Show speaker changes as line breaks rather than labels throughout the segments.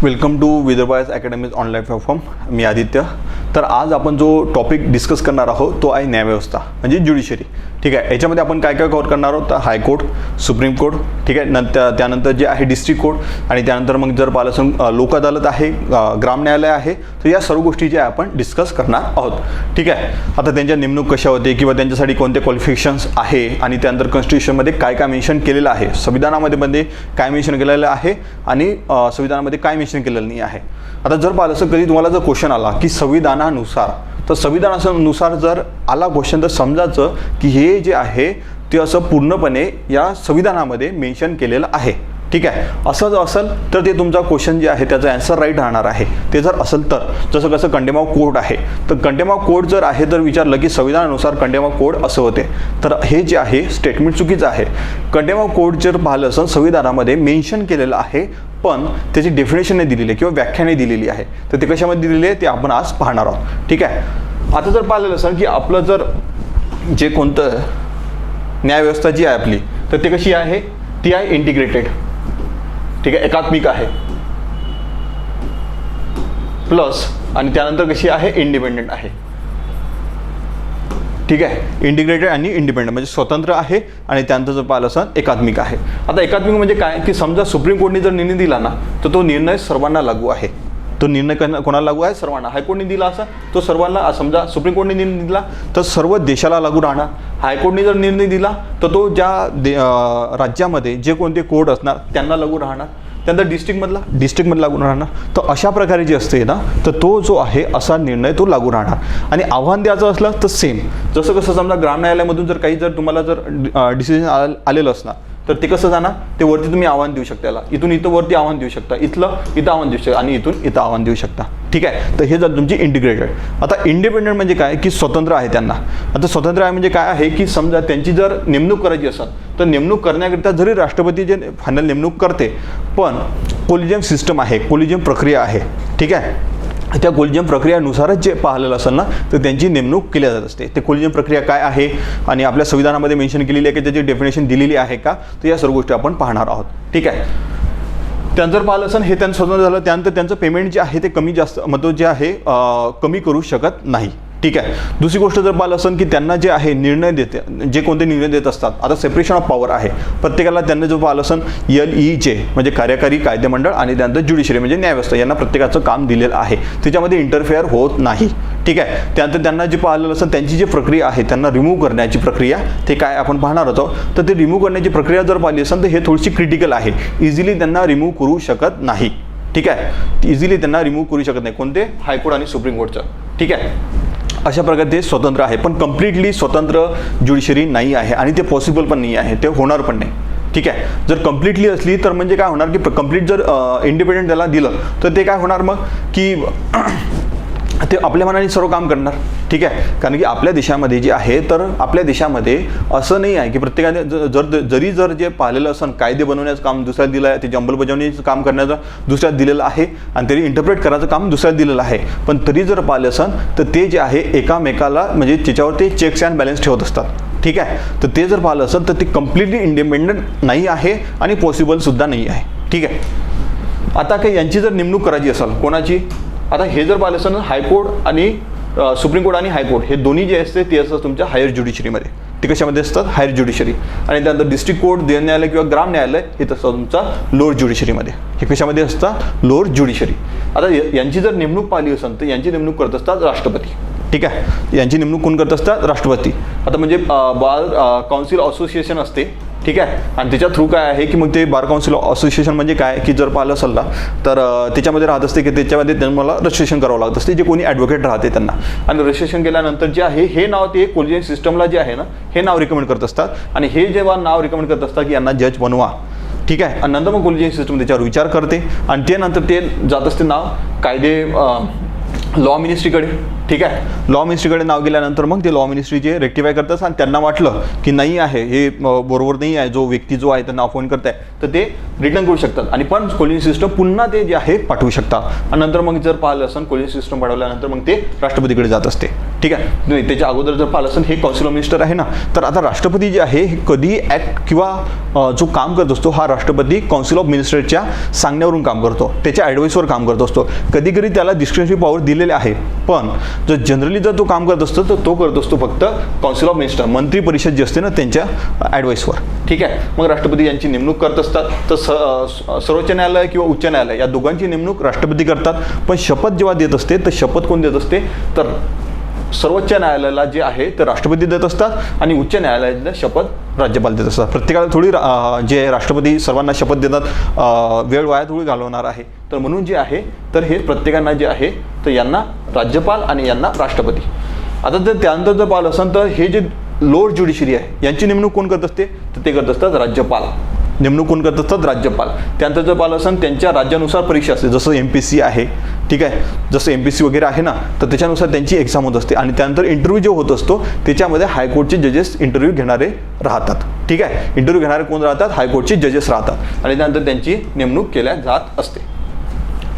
Welcome to Vidarbha's academy's online platform. मी आदित्य. तर आज आपण जो टॉपिक डिस्कस करणार आहोत तो आहे न्यायव्यवस्था म्हणजे ज्युडिशरी. ठीक आहे. याच्यामध्ये आपण काय काय कव्हर करणार आहोत तर हायकोर्ट, सुप्रीम कोर्ट, ठीक आहे, त्यानंतर जे आहे डिस्ट्रिक्ट कोर्ट आणि त्यानंतर मग जर पाहिलं असेल लोक अदालत आहे, ग्राम न्यायालय आहे. तर या सर्व गोष्टी ज्या आपण डिस्कस करणार आहोत. ठीक आहे. आता त्यांच्या नेमणूक कशा होते किंवा त्यांच्यासाठी कोणते क्वालिफिकेशन्स आहे आणि त्यानंतर कॉन्स्टिट्यूशनमध्ये काय काय मेन्शन केलेलं आहे, संविधानामध्ये काय मेन्शन केलेलं आहे आणि संविधानामध्ये काय मेन्शन केलेलं नाही आहे. आता जर पाहिलं असं कधी तुम्हाला जर क्वेश्चन आला की संविधानानुसार, तर संविधानानुसार जर आला क्वेश्चन तर समजायचं की हे जे आहे ते असं पूर्णपणे या संविधानामध्ये मेन्शन केलेलं आहे. ठीक आहे. असं जर असेल तर ते तुमचा क्वेश्चन जे आहे त्याचं आन्सर राईट राहणार आहे. ते जर असेल तर जसं कसं कंटेम्प्ट ऑफ कोर्ट आहे, तर कंटेम्प्ट ऑफ कोर्ट जर आहे तर विचारलं की संविधानानुसार कंटेम्प्ट ऑफ कोर्ट असं होते, तर हे जे आहे स्टेटमेंट चुकीचं आहे. कंटेम्प्ट ऑफ कोर्ट जर पाहिलं असेल संविधानामध्ये मेन्शन केलेलं आहे पण त्याची डेफिनेशन नाही दिलेली आहे किंवा व्याख्या नाही दिलेली आहे. तर ते कशामध्ये दिलेली आहे ते आपण आज पाहणार आहोत. ठीक आहे. आता जर पाहिलेलं असेल की आपलं जर जे कोणतं न्यायव्यवस्था जी आहे आपली तर ते कशी आहे, ती आहे इंटिग्रेटेड. ठीक आहे. एकात्मिक आहे प्लस आणि त्यानंतर कशी आहे इंडिपेंडेंट आहे. ठीक आहे. इंटिग्रेटेड आणि इंडिपेंडंट म्हणजे स्वतंत्र आहे आणि त्यानंतर जर पाहिलं असं एकात्मिक आहे. आता एकात्मिक म्हणजे काय की समजा सुप्रीम कोर्टने जर निर्णय दिला ना तर तो निर्णय सर्वांना लागू आहे. तो निर्णय कोणाला लागू आहे? सर्वांना. हायकोर्टने दिला असा तो सर्वांना, समजा सुप्रीम कोर्टने निर्णय दिला तर सर्व देशाला लागू राहणार. हायकोर्टने जर निर्णय दिला तर तो ज्या राज्यामध्ये जे कोणते कोर्ट असणार त्यांना लागू राहणार. त्यानंतर डिस्ट्रिक्टमध्ये लागू राहणार. तर अशा प्रकारे जे असते ना तर तो जो आहे असा निर्णय तो लागू राहणार. आणि आव्हान द्यायचं असलं तर सेम जसं कसं समजा ग्राम न्यायालयामधून जर काही जर तुम्हाला जर डिसिजन आलेलं असणार तर ते कसं जाणार, ते वरती तुम्ही आव्हान देऊ शकता. याला इथून इथं वरती आव्हान देऊ शकता, इथं आव्हान देऊ शकता आणि इथून इथं आव्हान देऊ शकता. ठीक आहे. तर हे झालं तुमची इंटिग्रेटेड. आता इंडिपेंडंट म्हणजे काय की स्वतंत्र आहे त्यांना. आता स्वतंत्र आहे म्हणजे काय आहे की समजा त्यांची जर नेमणूक करायची असेल तर नेमणूक करण्याकरिता जरी राष्ट्रपती जे फायनल नेमणूक करते पण कोलिजियम सिस्टम आहे, कोलिजियम प्रक्रिया आहे. ठीक आहे. त्या कोलिजियम प्रक्रियानुसारच जे पाहिलेलं असेल ना तर त्यांची नेमणूक केली जात असते. ते कोलिजियम प्रक्रिया काय आहे आणि आपल्या संविधानामध्ये मेन्शन केलेली आहे की त्याची डेफिनेशन दिलेली आहे का, तर या सर्व गोष्टी आपण पाहणार आहोत. ठीक आहे. त्यांचं जर पाहिलं असेल हे त्यांचं स्वतंत्र झालं त्यानंतर त्यांचं पेमेंट जे आहे ते कमी जास्त मतलब जे आहे कमी करू शकत नाही. ठीक आहे. दुसरी गोष्ट जर पाहिलं असेल की त्यांना जे आहे निर्णय देते, जे कोणते निर्णय देत असतात. आता सेपरेशन ऑफ पॉवर आहे प्रत्येकाला. त्यांना जर पाहिलं असेल LEJ म्हणजे कार्यकारी कायदेमंडळ आणि त्यानंतर ज्युडिशरी म्हणजे न्यायव्यवस्था, यांना प्रत्येकाचं काम दिलेलं आहे. त्याच्यामध्ये इंटरफेअर होत नाही. ठीक आहे. त्यानंतर त्यांना जे पाहिलेलं असेल त्यांची जी प्रक्रिया आहे त्यांना रिमूव्ह करण्याची प्रक्रिया ते काय आपण पाहणार आहोत. तर ते रिमूव्ह करण्याची प्रक्रिया जर पाहिली असेल तर हे थोडीशी क्रिटिकल आहे. इझिली त्यांना रिमूव्ह करू शकत नाही. ठीक आहे. इझिली त्यांना रिमूव्ह करू शकत नाही. कोणते? हायकोर्ट आणि सुप्रीम कोर्टचं. ठीक आहे. अशा प्रकारे ते स्वतंत्र आहे पण कम्प्लिटली स्वतंत्र ज्युडिशरी नाही आहे आणि ते पॉसिबल पण नाही आहे, ते होणार पण नाही. ठीक आहे. जर कम्प्लिटली असली तर म्हणजे काय होणार की कम्प्लीट जर इंडिपेंडेंट त्याला दिलं तर ते काय होणार मग की ते आपल्या मनाने सर्व काम करणार. ठीक आहे. कारण की आपल्या देशामध्ये जे आहे तर आपल्या देशामध्ये असं नाही आहे की प्रत्येकाने जरी जे पाहिलेलं असं कायदे बनवण्याचं काम दुसऱ्याला दिलं आहे, त्याची अंमलबजावणीचं काम करण्याचं दुसऱ्याला दिलेलं आहे आणि तरी इंटरप्रेट करायचं काम दुसऱ्याला दिलेलं आहे. पण तरी जर पाहिलं असेल तर ते जे आहे एकामेकाला म्हणजे त्याच्यावर ते चेक्स अँड बॅलन्स ठेवत असतात. ठीक आहे. तर ते जर पाहिलं असेल तर ते कम्प्लिटली इंडिपेंडंट नाही आहे आणि पॉसिबलसुद्धा नाही आहे. ठीक आहे. आता काही यांची जर नेमणूक करायची असेल कोणाची, आता हे जर पाहिलं असेल हायकोर्ट आणि सुप्रीम कोर्ट आणि हायकोर्ट हे दोन्ही जे असते ते असतात तुमच्या हायर ज्युडिशरीमध्ये. ते कशामध्ये असतात? Higher judiciary. आणि त्यानंतर डिस्ट्रिक्ट कोर्ट, न्यायालय किंवा ग्राम न्यायालय हे तसं तुमचा लोअर ज्युडिशरीमध्ये. हे कशामध्ये असतात? Lower judiciary. आता यांची जर नेमणूक पाहिली असेल तर यांची नेमणूक करत असतात राष्ट्रपती. ठीक आहे. यांची नेमणूक कोण करत असतात? राष्ट्रपती. आता म्हणजे बार काउन्सिल असोसिएशन असते. ठीक आहे. आणि त्याच्या थ्रू काय आहे की मग ते बार काउन्सिल असोसिएशन म्हणजे काय की जर पाहिलं असेल ना तर त्याच्यामध्ये राहत असते की त्याच्यामध्ये तुम्हाला रजिस्ट्रेशन करावं लागत असते, जे कोणी ॲडव्होकेट राहते त्यांना. आणि रजिस्ट्रेशन केल्यानंतर जे आहे हे नाव ते कोलिजियम सिस्टमला जे आहे ना हे नाव रिकमेंड करत असतात आणि हे जेव्हा नाव रिकमेंड करत असतात की यांना जज बनवा. ठीक आहे. आणि नंतर मग कोलिजियम सिस्टम त्याच्यावर विचार करते आणि त्यानंतर ते जात असते नाव कायदे लॉ मिनिस्ट्रीकडे. ठीक आहे. लॉ मिनिस्ट्रीकडे नाव गेल्यानंतर मग ते लॉ मिनिस्ट्री जे रेक्टिफाय करतात आणि त्यांना वाटलं की नाही आहे हे बरोबर नाही आहे, जो व्यक्ती जो आहे त्यांना अपॉइंट करताय तर ते रिटर्न करू शकतात आणि पण कोलिजियम सिस्टम पुन्हा ते जे आहे पाठवू शकतात. आणि नंतर मग जर पाहिलं असेल कोलिजियम सिस्टम पाठवल्यानंतर मग ते राष्ट्रपतीकडे जात असते. ठीक आहे. नाही, त्याच्या अगोदर जर पाहिलं असेल हे काउन्सिल ऑफ मिनिस्टर आहे ना, तर आता राष्ट्रपती जे आहे हे कधी ॲक्ट किंवा जो काम करत असतो हा राष्ट्रपती काउन्सिल ऑफ मिनिस्टरच्या सांगण्यावरून काम करतो, त्याच्या ॲडवाईसवर काम करत असतो. कधी कधी त्याला डिस्क्रिशनरी पॉवर दिलेले आहे, पण जर जनरली जर तो काम करत असतो तर तो करत असतो फक्त काउन्सिल ऑफ मिनिस्टर, मंत्री परिषद जी असते ना त्यांच्या ॲडवाईसवर. ठीक आहे. मग राष्ट्रपती यांची नेमणूक करत असतात. तर सर्वोच्च न्यायालय किंवा उच्च न्यायालय या दोघांची नेमणूक राष्ट्रपती करतात. पण शपथ जेव्हा देत असते तर शपथ कोण देत असते, तर सर्वोच्च न्यायालयाला जे आहे ते राष्ट्रपती देत असतात आणि उच्च न्यायालयाला शपथ राज्यपाल देत असतात. प्रत्येकाला थोडी जे राष्ट्रपती सर्वांना शपथ देतात वेळ वाया थोडी घालवणार आहे, तर म्हणून जे आहे तर हे प्रत्येकांना जे आहे तर यांना राज्यपाल आणि यांना राष्ट्रपती. आता जर त्यानंतर जर पाहिलं असेल तर हे जे लोअर ज्युडिशरी आहे यांची नेमणूक कोण करत असते, तर ते करत असतात राज्यपाल. नेमणूक कोण करत असतात, राज्यपाल. त्यानंतर जर पाहिलं असेल त्यांच्या राज्यानुसार परीक्षा असते, जसं MPSC आहे, ठीक आहे, जसं MPSC वगैरे आहे ना, तर त्याच्यानुसार त्यांची एक्झाम होत असते. आणि त्यानंतर इंटरव्ह्यू जो होत असतो त्याच्यामध्ये हायकोर्टचे जजेस इंटरव्ह्यू घेणारे राहतात. ठीक आहे. इंटरव्ह्यू घेणारे कोण राहतात, हायकोर्टचे जजेस राहतात आणि त्यानंतर त्यांची नेमणूक केल्या जात असते.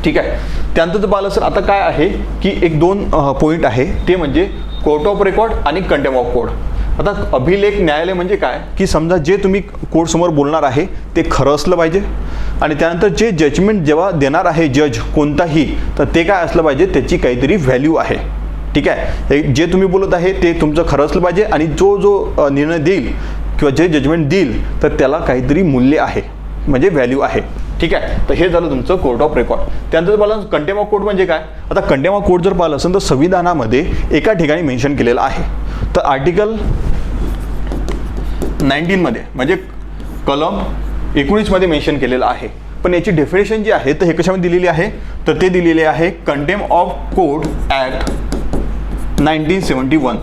ठीक आहे. त्यानंतर जर पाहिलं असेल आता काय आहे की एक दोन पॉईंट आहे, ते म्हणजे कोर्ट ऑफ रेकॉर्ड आणि कंटेम्प्ट ऑफ कोर्ट. आता अभिलेख न्यायालय म्हणजे काय की समजा जे तुम्ही कोर्टसमोर बोलणार आहे ते खरं असलं पाहिजे आणि त्यानंतर जे जजमेंट जेव्हा देणार आहे जज कोणताही, तर ते काय असलं पाहिजे, त्याची काहीतरी व्हॅल्यू आहे. ठीक आहे. जे तुम्ही बोलत आहे ते तुमचं खरं असलं पाहिजे आणि जो निर्णय देईल किंवा जे जजमेंट देईल तर त्याला काहीतरी मूल्य आहे, म्हणजे व्हॅल्यू आहे. ठीक आहे. तर हे झालं तुमचं कोर्ट ऑफ रेकॉर्ड. त्यानंतर पाहिलं कंटेम्प्ट ऑफ कोर्ट म्हणजे काय. आता कंटेम्प्ट ऑफ कोर्ट जर पाहिलं असेल तर संविधानामध्ये एका ठिकाणी मेन्शन केलेलं आहे. तर आर्टिकल 19 मध्ये म्हणजे कलम 19 मध्ये मेन्शन केलेलं आहे. पण याची डेफिनेशन जी आहे तर हे कशामध्ये दिलेली आहे, तर ते दिलेले आहे कंटेम्प्ट ऑफ कोर्ट ॲक्ट 1971.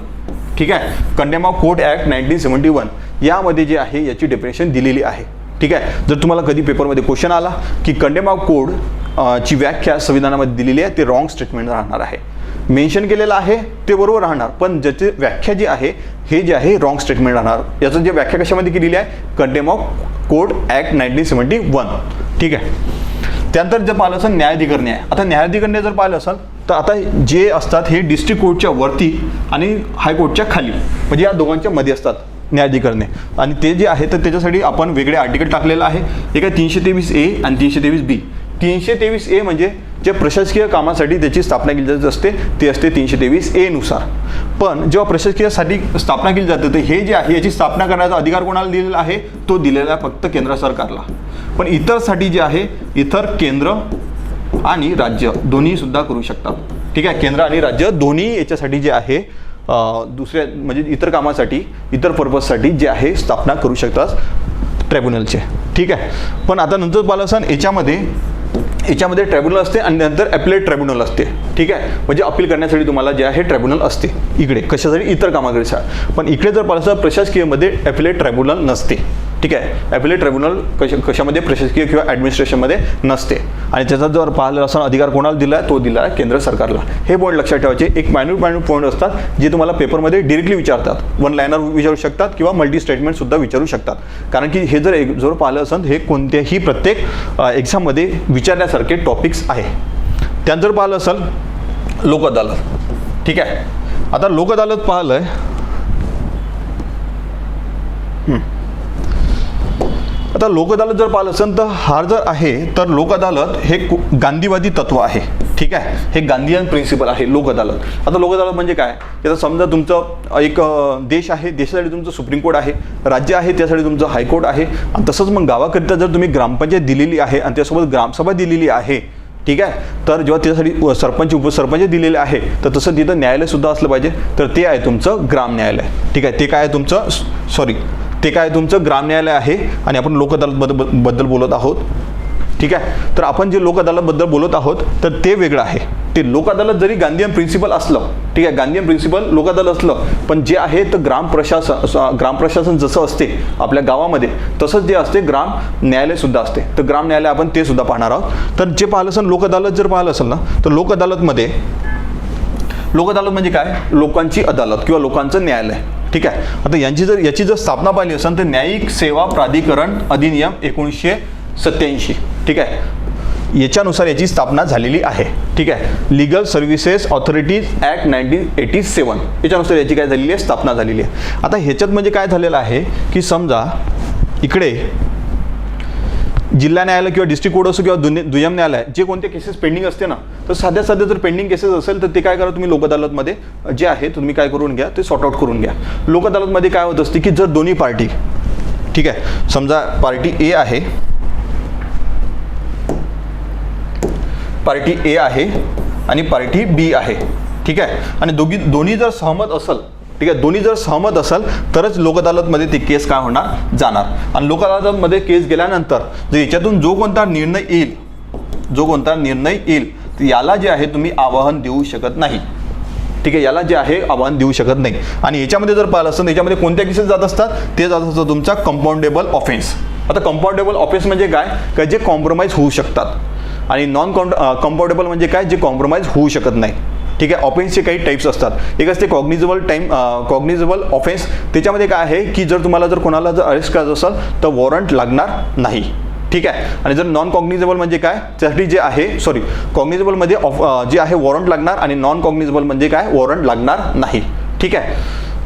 ठीक आहे. कंटेम्प्ट ऑफ कोर्ट ॲक्ट 1971 यामध्ये जे आहे याची डेफिनेशन दिलेली आहे. ठीक आहे. जर तुम्हाला कधी पेपरमध्ये क्वेश्चन आला की कंटेम्प्ट ऑफ कोर्ट ची व्याख्या संविधानामध्ये दिलेली आहे, ते रॉंग स्टेटमेंट राहणार आहे. मेन्शन केलेलं आहे ते बरोबर राहणार, पण ज्याची व्याख्या जी आहे हे जे आहे रॉंग स्टेटमेंट राहणार. याचं जे व्याख्या कशामध्ये केलेली आहे, कंटेम्प्ट ऑफ कोर्ट ॲक्ट 1971. ठीक आहे. त्यानंतर जर पाहिलं असेल न्यायाधिकरणे आहे. आता न्यायाधिकरणे जर पाहिलं असेल तर आता जे असतात हे डिस्ट्रिक्ट कोर्टच्या वरती आणि हायकोर्टच्या खाली, म्हणजे या दोघांच्या मध्ये असतात न्यायाधिकरणे. आणि ते जे आहे तर त्याच्यासाठी आपण वेगळे आर्टिकल टाकलेलं आहे. एक आहे 323A आणि 323B. 323A म्हणजे जे प्रशासकीय कामासाठी त्याची स्थापना केली जात असते ते असते 323A नुसार. पण जेव्हा प्रशासकीयसाठी स्थापना केली जाते तर हे जे आहे याची स्थापना करण्याचा अधिकार कोणाला दिलेला आहे, तो दिलेला फक्त केंद्र सरकारला. पण इतरसाठी जे आहे इतर केंद्र आणि राज्य दोन्ही सुद्धा करू शकतात. ठीक आहे. केंद्र आणि राज्य दोन्ही याच्यासाठी जे आहे दुसऱ्या म्हणजे इतर कामासाठी इतर पर्पजसाठी जे आहे स्थापना करू शकतात ट्रायब्युनलचे. ठीक आहे. पण आता नंतर पाहिलं असेल याच्यामध्ये ट्रायब्युनल असते आणि नंतर ॲपिलेट ट्रायब्युनल असते. ठीक आहे. म्हणजे अपील करण्यासाठी तुम्हाला जे आहे ट्रायब्युनल असते इकडे, कशासाठी, इतर कामाकरिता. पण इकडे जर पाहिलं असेल प्रशासकीयमध्ये ॲपिलेट ट्रायब्युनल नसते. ठीक आहे. ॲपिलेट ट्रायब्युनल कशामध्ये, प्रशासकीय किंवा ॲडमिनिस्ट्रेशनमध्ये नसते. आणि त्याचा जर पाहिलं असं अधिकार कोणाला दिला आहे, तो दिला आहे केंद्र सरकारला. हे पॉईंट लक्षात ठेवायचे. एक मायन्यूट पॉईंट असतात जे तुम्हाला पेपरमध्ये डिरेक्टली विचारतात. वन लायनर विचारू शकतात किंवा मल्टी स्टेटमेंटसुद्धा विचारू शकतात. कारण की हे जर पाहिलं असेल हे कोणत्याही प्रत्येक एक्झाममध्ये विचारण्यासारखे टॉपिक्स आहे. त्यानंतर पाहिलं असेल लोक अदालत. ठीक आहे. आता लोक अदालत पाहिलं आहे. आता लोक अदालत जर पाहिलं असेल तर हा जर आहे तर लोक अदालत हे गांधीवादी तत्व आहे. ठीक आहे. हे गांधीयन प्रिन्सिपल आहे लोक अदालत. आता लोक अदालत म्हणजे काय, आता समजा तुमचं एक देश आहे, देशासाठी तुमचं सुप्रीम कोर्ट आहे, राज्य आहे त्यासाठी तुमचं हायकोर्ट आहे. आणि तसंच मग गावाकरिता जर तुम्ही ग्रामपंचायत दिलेली आहे आणि त्यासोबत ग्रामसभा दिलेली आहे, ठीक आहे, तर जेव्हा त्यासाठी सरपंच उपसरपंच दिलेले आहे तर तसं तिथं न्यायालयसुद्धा असलं पाहिजे. तर ते आहे तुमचं ग्राम न्यायालय. ठीक आहे. ते काय आहे तुमचं ते काय तुमचं ग्राम न्यायालय आहे. आणि आपण लोक अदालतबद्दल बोलत आहोत. ठीक आहे. तर आपण जे लोक अदालतबद्दल बोलत आहोत तर ते वेगळं आहे. ते लोक अदालत जरी गांधीयन प्रिन्सिपल असलं, ठीक आहे, गांधीयन प्रिन्सिपल लोक अदालत असलं, पण जे आहे तर ग्रामप्रशासन जसं असते आपल्या गावामध्ये तसंच जे असते ग्राम न्यायालयसुद्धा असते. तर ग्राम न्यायालय आपण ते सुद्धा पाहणार आहोत. तर जे पाहिलं असेल लोक अदालत जर पाहिलं असेल ना तर लोक अदालत म्हणजे काय, लोकांची अदालत किंवा लोकांचं न्यायालय. ठीक आहे. आता याची जर स्थापना पाहिली असेल तर न्यायिक सेवा प्राधिकरण अधिनियम 1987. ठीक आहे. याच्यानुसार याची स्थापना झालेली आहे. ठीक आहे, लीगल सर्व्हिसेस ऑथॉरिटीज ॲक्ट 1987 याच्यानुसार याची काय झालेली आहे, स्थापना झालेली आहे. आता ह्याच्यात म्हणजे काय झालेलं आहे की समजा इकडे जिल्हा न्यायालय किंवा डिस्ट्रिक्ट कोर्ट असो किंवा दुय्यम न्यायालय जे कोणते केसेस पेंडिंग असते ना, तर साध्या जर पेंडिंग केसेस असेल तर ते काय करा, तुम्ही लोक अदालतमध्ये जे आहे तुम्ही काय करून घ्या, ते सॉर्ट आउट करून घ्या. लोक अदालतमध्ये काय होत असते की जर दोन्ही पार्टी, ठीक आहे, समजा पार्टी ए आहे, पार्टी ए आहे आणि पार्टी बी आहे, ठीक आहे, आणि दोन्ही जर सहमत असेल, ठीक आहे, दोन्ही जर सहमत असेल तरच लोक अदालतमध्ये ती केस काय होणार, जाणार. आणि लोक अदालतमध्ये केस गेल्यानंतर जर याच्यातून जो कोणता निर्णय येईल तर याला जे आहे तुम्ही आवाहन देऊ शकत नाही. ठीक आहे, याला जे आहे आव्हान देऊ शकत नाही. आणि याच्यामध्ये जर पाहिलं असतं याच्यामध्ये कोणत्या केसेस जात असतात, ते जात असतं तुमचा कंपाऊंडेबल ऑफेन्स. आता कंपाऊंडेबल ऑफेन्स म्हणजे काय जे कॉम्प्रोमाइज होऊ शकतात आणि नॉन कंपाऊंडेबल म्हणजे काय, जे कॉम्प्रोमाइज होऊ शकत नाही. ठीक आहे, ऑफेन्सचे काही टाईप्स असतात. एक असते कॉग्निझेबल ऑफेन्स. त्याच्यामध्ये काय आहे की जर तुम्हाला जर कोणाला जर अरेस्ट करायचं असेल तर वॉरंट लागणार नाही. ठीक आहे, आणि जर नॉन कॉग्निझेबल म्हणजे काय, त्यासाठी जे आहे कॉग्निझेबलमध्ये जे आहे वॉरंट लागणार आणि नॉन कॉग्निझेबल म्हणजे काय, वॉरंट लागणार नाही. ठीक आहे,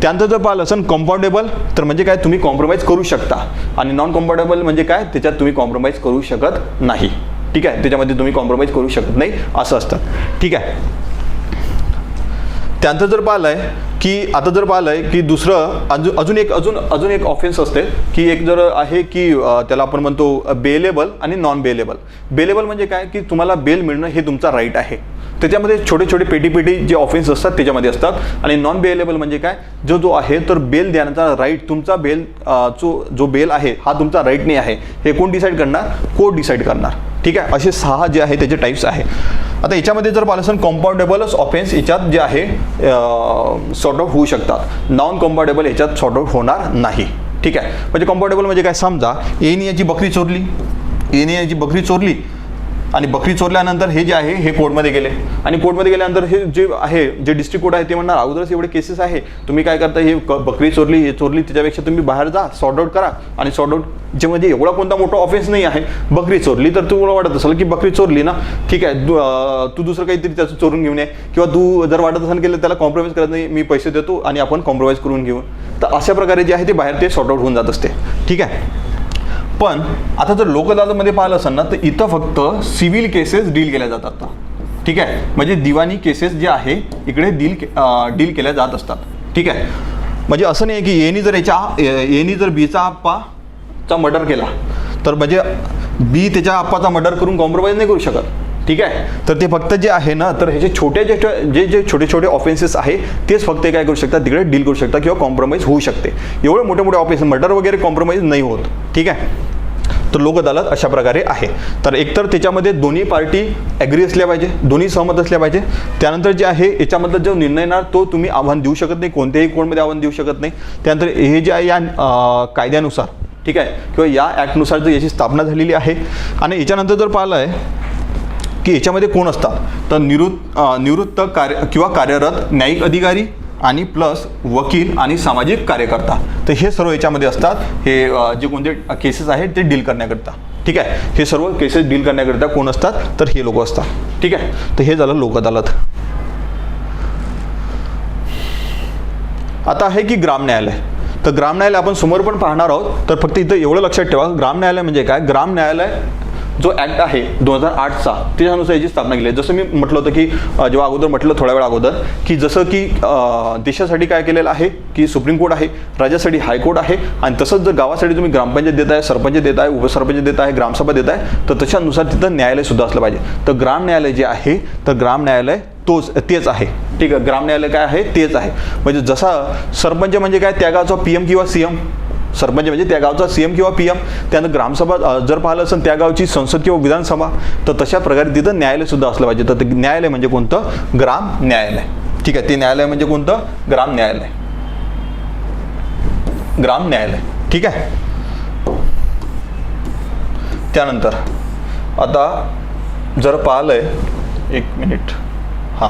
त्यानंतर जर पाहिलं असेल कंपाऊंडेबल तर म्हणजे काय, तुम्ही कॉम्प्रोमाइज करू शकता, आणि नॉन कंपाऊंडेबल म्हणजे काय, त्याच्यात तुम्ही कॉम्प्रोमाइज करू शकत नाही. ठीक आहे, त्याच्यामध्ये तुम्ही कॉम्प्रोमाइज करू शकत नाही असं असतं. ठीक आहे, त्यानंतर जर पाहिलं आहे की आता जर पाहिलं आहे की दुसरं अजून एक ऑफेन्स असते की एक जर आहे की त्याला आपण म्हणतो बेलेबल आणि नॉन बेलेबल. बेलेबल म्हणजे काय की तुम्हाला बेल मिळणं हे तुमचा राईट आहे. त्याच्यामध्ये छोटे छोटे पेटी जे ऑफेन्स असतात त्याच्यामध्ये असतात. आणि नॉन बेलेबल म्हणजे काय, जो आहे तर बेल देण्याचा राईट तुमचा बेल जो बेल आहे हा तुमचा राईट नाही आहे. हे कोण डिसाईड करणार, कोर्ट डिसाईड करणार. ठीक आहे, असे 6 जे आहे त्याचे टाईप्स आहे. आता याच्यामध्ये जर पाहिलं असेल कंपाऊंडेबल ऑफेन्स याच्यात जे आहे सॉर्ट आउट होऊ शकतात, नॉन कंपाऊंडेबल याच्यात सॉर्ट आउट होणार नाही. ठीक आहे, म्हणजे कंपाऊंडेबल म्हणजे काय, समजा एने याची बकरी चोरली आणि बकरी चोरल्यानंतर हे जे आहे हे कोर्टमध्ये गेले, आणि कोर्टमध्ये गेल्यानंतर हे जे आहे जे डिस्ट्रिक्ट कोर्ट आहे ते म्हणणार अगोदरच एवढे केसेस आहे, तुम्ही काय करता, हे बकरी चोरली हे चोरली त्याच्यापेक्षा तुम्ही बाहेर जा, सॉर्ट आउट करा. आणि सॉर्ट आउट जे म्हणजे एवढा कोणता मोठा ऑफेन्स नाही आहे, बकरी चोरली तर तुम्हाला वाटत असेल की बकरी चोरली ना, ठीक आहे, तू दुसरं काहीतरी त्याचं चोरून घेऊन ये, किंवा तू जर वाटत असेल केलं त्याला कॉम्प्रोमाइज करत नाही, मी पैसे देतो आणि आपण कॉम्प्रोमाइज करून घेऊ. तर अशा प्रकारे जे आहे ते बाहेर ते सॉर्ट आउट होऊन जात असते. ठीक आहे, पण आता जर लोक अदालतमध्ये पाहिलं असेल ना तर इथं फक्त सिव्हिल केसेस डील केल्या जातात. ठीक आहे, म्हणजे दिवाणी केसेस जे आहे इकडे डील केल्या जात असतात. ठीक आहे, म्हणजे असं नाही की येनी जर बीचा आप्पाचा मर्डर केला तर म्हणजे बी त्याच्या आप्पाचा मर्डर करून कॉम्प्रोमाइज नाही करू शकत. ठीक आहे, तर ते फक्त जे आहे ना तर ह्याचे जे छोटे ऑफेन्सेस आहे तेच फक्त काय करू शकतात, तिकडे डील करू शकतात किंवा कॉम्प्रोमाइज होऊ शकते. एवढे मोठे ऑफेन्स मर्डर वगैरे कॉम्प्रोमाइज नाही होत. ठीक आहे, तर लोक अदालत अशा प्रकारे आहे. तर एकतर त्याच्यामध्ये दोन्ही पार्टी ॲग्री असल्या पाहिजे, दोन्ही सहमत असल्या पाहिजे. त्यानंतर जे आहे याच्यामधला जो निर्णय येणार तो तुम्ही आव्हान देऊ शकत नाही, कोणत्याही कोर्टमध्ये आव्हान देऊ शकत नाही. त्यानंतर हे जे आहे या कायद्यानुसार, ठीक आहे, किंवा या ॲक्टनुसार जर याची स्थापना झालेली आहे. आणि याच्यानंतर जर पाहिलं आहे की याच्यामध्ये कोण असतात, तर निवृत्त किंवा कार्यरत न्यायिक अधिकारी आणि प्लस वकील आणि सामाजिक कार्यकर्ता. तर हे सर्व याच्यामध्ये असतात. हे जे कोणते केसेस आहेत ते डील करण्याकरिता. ठीक आहे, हे सर्व केसेस डील करण्याकरिता कोण असतात, तर हे लोक असतात. ठीक आहे, तर हे झालं लोक अदालत. आता आहे की ग्राम न्यायालय. तर ग्राम न्यायालय आपण समोर पण पाहणार आहोत. तर फक्त इथं एवढं लक्षात ठेवा, ग्राम न्यायालय म्हणजे काय, ग्राम न्यायालय जो ॲक्ट आहे 2008चा त्याच्यानुसार याची स्थापना केली आहे. जसं मी म्हटलं होतं की जेव्हा अगोदर म्हटलं थोड्या वेळ अगोदर की जसं की देशासाठी काय केलेलं आहे की सुप्रीम कोर्ट आहे, राज्यासाठी हायकोर्ट आहे, आणि तसंच जर गावासाठी तुम्ही ग्रामपंचायत देत आहे, सरपंच देत आहे, उपसरपंच देत आहे, ग्रामसभा देत आहे, तर तशानुसार तिथं न्यायालयसुद्धा असलं पाहिजे. तर ग्राम न्यायालय जे आहे तर ग्राम न्यायालय तेच आहे. ठीक आहे, ग्राम न्यायालय काय आहे तेच आहे. म्हणजे जसा सरपंच म्हणजे काय, त्या गावचा PM किंवा CM, सरपंच म्हणजे त्या गावचा CM किंवा PM. त्यानंतर ग्रामसभा जर पाहिलं असेल त्या गावची संसद किंवा विधानसभा. तर तशा प्रकारे तिथं न्यायालयसुद्धा असलं पाहिजे. तर ते न्यायालय म्हणजे कोणतं, ग्राम न्यायालय. ठीक आहे, ते न्यायालय म्हणजे कोणतं, ग्राम न्यायालय. ग्राम न्यायालय. ठीक आहे, त्यानंतर आता जर पाहिलंय, एक मिनिट, हां,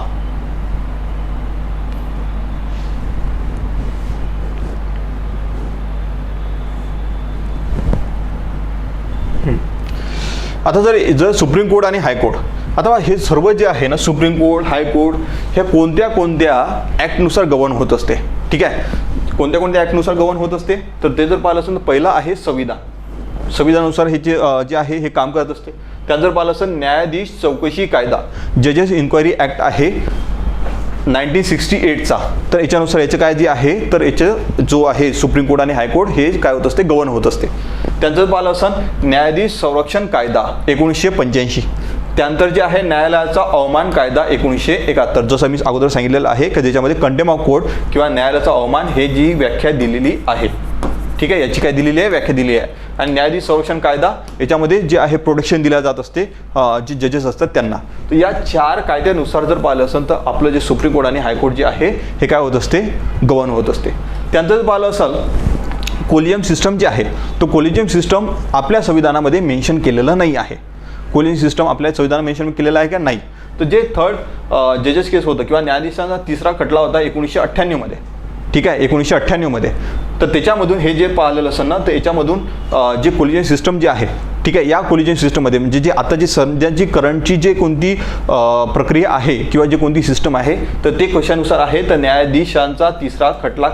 आता जर सुप्रीम कोर्ट आणि हायकोर्ट, आता हे सर्व जे आहे ना सुप्रीम कोर्ट, हायकोर्ट, हे कोणत्या कोणत्या ॲक्टनुसार गवर्न होत असते, ठीक आहे, कोणत्या कोणत्या ॲक्टनुसार गवर्न होत असते, तर ते जर पाहिलं असेल तर पहिला आहे संविधान, संविधानानुसार हे जे आहे हे काम करत असते. त्यात जर पाहिलं असेल न्यायाधीश चौकशी कायदा, जजेस इन्क्वायरी ॲक्ट आहे 1968चा, तर याच्यानुसार याचं काय जे आहे तर याचं जो आहे सुप्रीम कोर्ट आणि हायकोर्ट हे काय होत असते, गवर्न होत असते. त्यांचं पाहिलं असेल न्यायाधीश संरक्षण कायदा 1985, त्यानंतर जे आहे न्यायालयाचा अवमान कायदा 1971, जसं मी अगोदर सांगितलेलं आहे की ज्याच्यामध्ये कंटेम्प्ट ऑफ कोर्ट किंवा न्यायालयाचा अवमान हे जी व्याख्या दिलेली आहे, ठीक आहे, याची काय दिलेली आहे, व्याख्या दिली आहे. आणि न्यायाधीश संरक्षण कायदा याच्यामध्ये जे आहे प्रोटेक्शन दिल्या जात असते जे जजेस असतात त्यांना. तर या 4 कायद्यानुसार जर पाहिलं असेल तर आपलं जे सुप्रीम कोर्ट आणि हायकोर्ट जे आहे हे काय होत असते, गवर्न होत असते. त्यानंतर जर पाहिलं असेल कोलिजियम सिस्टम जे आहे, तो कोलिजियम सिस्टम आपल्या संविधानामध्ये मेन्शन केलेलं नाही आहे. कोलिजियम सिस्टम आपल्या संविधानात मेन्शन केलेलं आहे का, नाही. तर जे थर्ड जजेस केस होतं किंवा न्यायाधीशांचा तिसरा खटला होता 1998मध्ये, ठीक आहे, 1998मध्ये, तर त्याच्यामधून हे जे पाहिलेलं असेल ना, तर याच्यामधून जे कोलिजियम सिस्टम जे आहे, ठीक आहे, या कोलिजियम सिस्टममध्ये म्हणजे जे आता जे सध्याची करंटची जे कोणती प्रक्रिया आहे किंवा जे कोणती सिस्टम आहे तर ते कशानुसार आहे, तर न्यायाधीशांचा तिसरा खटला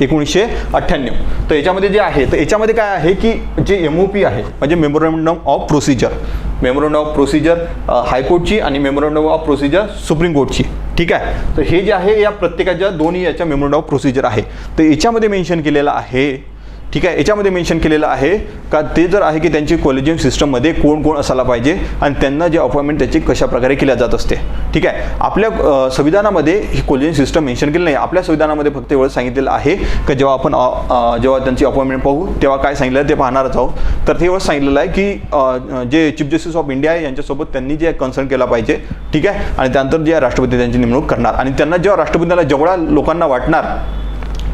1998. तर याच्यामध्ये जे आहे तर याच्यामध्ये काय आहे की जे MOP आहे म्हणजे मेमोरंडम ऑफ प्रोसिजर हायकोर्टची आणि मेमोरंडम ऑफ प्रोसिजर सुप्रीम कोर्टची, ठीक आहे. तर हे जे आहे या प्रत्येकाच्या दोन्ही याच्या मेमोरंडम ऑफ प्रोसिजर आहे. तर याच्यामध्ये मेन्शन केलेलं आहे, ठीक आहे, याच्यामध्ये मेन्शन केलेलं आहे का ते जर आहे की त्यांची कोलिजियम सिस्टममध्ये कोण कोण असायला पाहिजे आणि त्यांना जे अपॉइंटमेंट त्याची कशा प्रकारे केल्या जात असते, ठीक आहे. आपल्या संविधानामध्ये ही कोलिजियम सिस्टम मेन्शन केली नाही. आपल्या संविधानामध्ये फक्त एवढं सांगितलेलं आहे की जेव्हा आपण जेव्हा त्यांची अपॉइंटमेंट पाहू तेव्हा काय सांगितलं ते पाहणारच आहोत. तर ते एवढं सांगितलेलं आहे की जे चीफ जस्टिस ऑफ इंडिया आहे यांच्यासोबत त्यांनी जे कन्सल्ट केला पाहिजे, ठीक आहे. आणि त्यानंतर जे राष्ट्रपती त्यांची नेमणूक करणार आणि त्यांना जेव्हा राष्ट्रपतीला जेवढ्या लोकांना वाटणार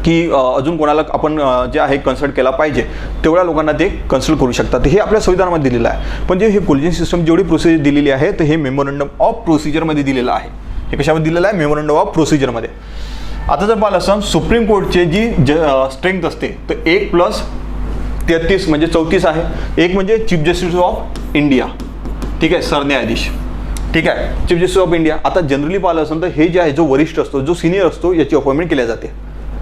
की अजून कोणाला आपण जे आहे कन्सल्ट केला पाहिजे तेवढ्या लोकांना ते कन्सल्ट करू शकतात. हे आपल्या संविधानामध्ये दिलेलं आहे. पण जे हे कोलिजियम सिस्टम जेवढी प्रोसिजर दिलेली आहे तर हे मेमोरंडम ऑफ प्रोसिजरमध्ये दिलेलं आहे. हे कशामध्ये दिलेलं आहे, मेमोरंडम ऑफ प्रोसिजरमध्ये. आता जर पाहिलं असं सुप्रीम कोर्टचे जी स्ट्रेंथ असते तर 1+33 म्हणजे 34 आहे. एक म्हणजे चीफ जस्टिस ऑफ इंडिया, ठीक आहे, सरन्यायाधीश, ठीक आहे, चीफ जस्टिस ऑफ इंडिया. आता जनरली पाहिलं असं तर हे जे आहे जो वरिष्ठ असतो, जो सिनियर असतो याची अपॉइंटमेंट केल्या जाते,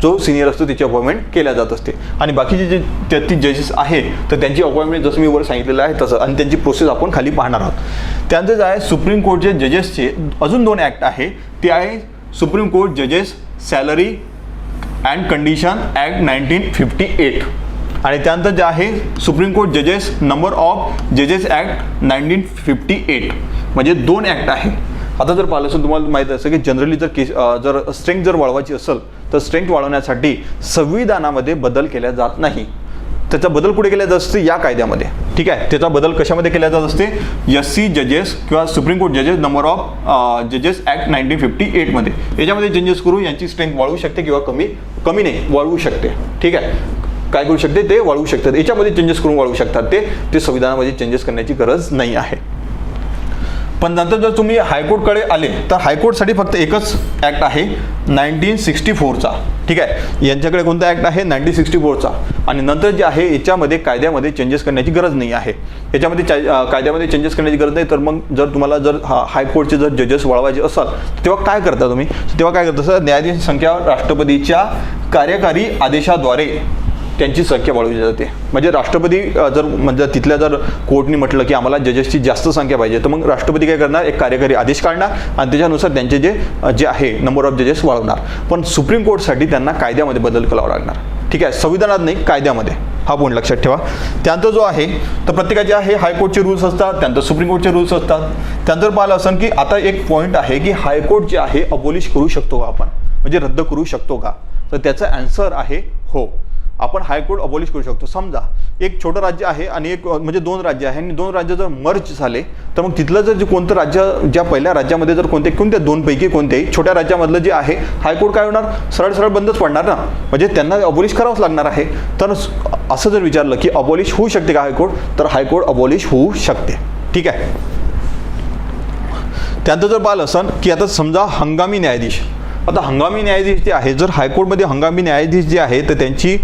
जो सिनियर असतो त्याची अपॉइंटमेंट केल्या जात असते. आणि बाकीचे जे 33 जजेस आहे तर त्यांची अपॉइंटमेंट जसं मी वर सांगितलेलं आहे तसं आणि त्यांची प्रोसेस आपण खाली पाहणार आहोत. त्यानंतर जे आहे सुप्रीम कोर्टचे जजेसचे अजून 2 ॲक्ट आहे. ते आहे सुप्रीम कोर्ट जजेस सॅलरी अँड कंडिशन ॲक्ट 1958 आणि त्यानंतर जे आहे सुप्रीम कोर्ट जजेस नंबर ऑफ जजेस ॲक्ट 1958 म्हणजे 2 ॲक्ट आहे. आता जर पाहिलं असेल तुम्हाला माहीत असेल की जनरली जर स्ट्रेंथ जर वाढवायची असेल तर स्ट्रेंथ वाढवण्यासाठी संविधानामध्ये बदल केला जात नाही. त्याचा बदल कुठे केला जात असते, या कायद्यामध्ये, ठीक आहे. त्याचा बदल कशामध्ये केला जात असते, SC जजेस किंवा सुप्रीम कोर्ट जजेस नंबर ऑफ जजेस ॲक्ट 1958 मध्ये. याच्यामध्ये चेंजेस करून यांची स्ट्रेंथ वाढवू शकते किंवा कमी नाही वाढवू शकते, ठीक आहे. काय करू शकते ते वाढवू शकतात. याच्यामध्ये चेंजेस करून वाढवू शकतात ते संविधानामध्ये चेंजेस करण्याची गरज नाही आहे. पण नंतर जर तुम्ही हायकोर्टकडे आले तर हायकोर्टसाठी फक्त एकच ॲक्ट आहे 1964चा, ठीक आहे. यांच्याकडे कोणता ॲक्ट आहे 1964चा. आणि नंतर जे आहे याच्यामध्ये कायद्यामध्ये चेंजेस करण्याची गरज नाही आहे. याच्यामध्ये कायद्यामध्ये चेंजेस करण्याची गरज नाही. तर मग जर तुम्हाला जर हायकोर्टचे जर जजेस वाढवायचे असाल तेव्हा काय करता तुम्ही, तेव्हा काय करता सर, न्यायाधीश संख्या राष्ट्रपतीच्या कार्यकारी आदेशाद्वारे त्यांची संख्या वाढवली जाते. म्हणजे राष्ट्रपती म्हणजे तिथल्या जर कोर्टने म्हटलं की आम्हाला जजेसची जास्त संख्या पाहिजे तर मग राष्ट्रपती काय करणार, एक कार्यकारी आदेश काढणार आणि त्याच्यानुसार त्यांचे जे आहे नंबर ऑफ जजेस वाढवणार. पण सुप्रीम कोर्टसाठी त्यांना कायद्यामध्ये बदल करावा लागणार, ठीक आहे, संविधानात नाही, कायद्यामध्ये. हा पॉईंट लक्षात ठेवा. त्यानंतर जो आहे तर प्रत्येकाचे आहे हायकोर्टचे रूल्स असतात, त्यानंतर सुप्रीम कोर्टचे रूल्स असतात. त्यानंतर पाहिलं असं की आता एक पॉईंट आहे की हायकोर्ट जे आहे अबॉलिश करू शकतो का आपण, म्हणजे रद्द करू शकतो का, तर त्याचा आन्सर आहे हो. आपण हायकोर्ट अबॉलिश करू शकतो. समजा एक छोटं राज्य आहे आणि एक म्हणजे 2 राज्य आहे आणि 2 राज्य जर मर्ज झाले तर मग तिथलं जर कोणतं राज्य ज्या पहिल्या राज्यामध्ये जर कोणत्या 2 पैकी कोणत्याही छोट्या राज्यामधलं जे आहे हायकोर्ट काय होणार, सरळ बंदच पडणार ना, म्हणजे त्यांना अबॉलिश करावंच लागणार आहे. तर असं जर विचारलं की अबॉलिश होऊ शकते का हायकोर्ट, तर हायकोर्ट अबॉलिश होऊ शकते, ठीक आहे. त्यानंतर जर पाहिलं असं की आता समजा हंगामी न्यायाधीश, आता हंगामी न्यायाधीश जे आहे, जर हायकोर्टमध्ये हंगामी न्यायाधीश जे आहे तर त्यांची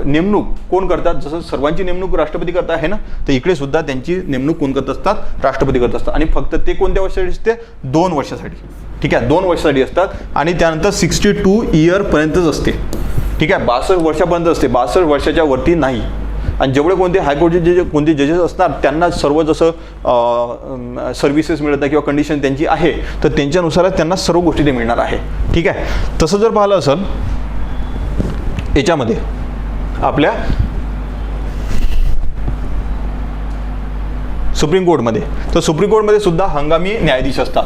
नेमणूक कोण करतात? जसं सर्वांची नेमणूक राष्ट्रपती करत आहे ना, तर इकडे सुद्धा त्यांची नेमणूक कोण करत असतात? राष्ट्रपती करत असतात. आणि फक्त ते कोणत्या वर्षासाठी असते? 2 वर्षासाठी. ठीक आहे, 2 वर्षासाठी असतात आणि त्यानंतर 62 इयरपर्यंतच असते. ठीक आहे, 62 वर्षापर्यंत असते, 62 वर्षाच्या वरती नाही. आणि जेवढे कोणते हायकोर्टचे जे कोणते जजेस असणार त्यांना सर्व जसं सर्व्हिसेस मिळत नाही किंवा कंडिशन त्यांची आहे तर त्यांच्यानुसारच त्यांना सर्व गोष्टी ते मिळणार आहे. ठीक आहे, तसं जर पाहिलं असेल याच्यामध्ये आपल्या सुप्रीम कोर्टमध्ये, तर सुप्रीम कोर्टमध्ये सुद्धा हंगामी न्यायाधीश असतात.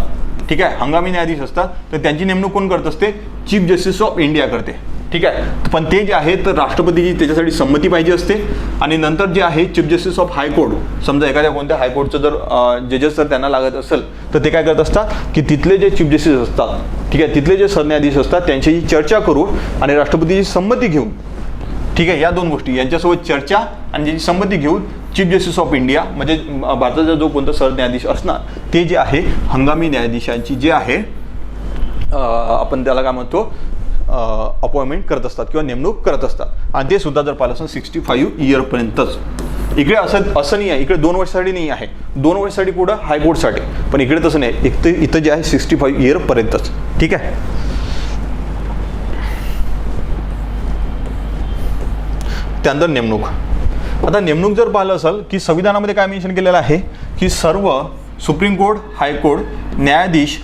ठीक आहे, हंगामी न्यायाधीश असतात तर त्यांची नेमणूक कोण करत असते? चीफ जस्टिस ऑफ इंडिया करते. ठीक आहे, पण ते जे आहे तर राष्ट्रपतीची त्याच्यासाठी संमती पाहिजे असते. आणि नंतर जे आहे चीफ जस्टिस ऑफ हायकोर्ट, समजा एखाद्या कोणत्या हायकोर्टचं जर जजेस जर त्यांना लागत असेल तर ते काय करत असतात की तिथले जे चीफ जस्टिस असतात, ठीक आहे, तिथले जे सरन्यायाधीश असतात त्यांच्याशी चर्चा करून आणि राष्ट्रपतीची संमती घेऊन, ठीक आहे, या 2 गोष्टी यांच्यासोबत चर्चा आणि ज्याची संमती घेऊन चीफ जस्टिस ऑफ इंडिया म्हणजे भारताचा जो कोणता सरन्यायाधीश असणार ते जे आहे हंगामी न्यायाधीशांची जे आहे आपण त्याला काय म्हणतो अपॉइंटमेंट करत असतात किंवा नेमणूक करत असतात. आणि ते सुद्धा जर पाहिलं असं 65 इयरपर्यंतच. इकडे असं नाही आहे, इकडे 2 वर्षासाठी नाही आहे, 2 वर्षासाठी कुठं? हायकोर्टसाठी. पण इकडे तसं नाही, इथं जे आहे 65 इयरपर्यंतच. ठीक आहे, त्यानंतर नेमणूक. आता नेमणूक जर पाहिलं असेल की संविधानामध्ये काय मेन्शन केलेलं आहे की सर्व सुप्रीम कोर्ट, हायकोर्ट, न्यायाधीश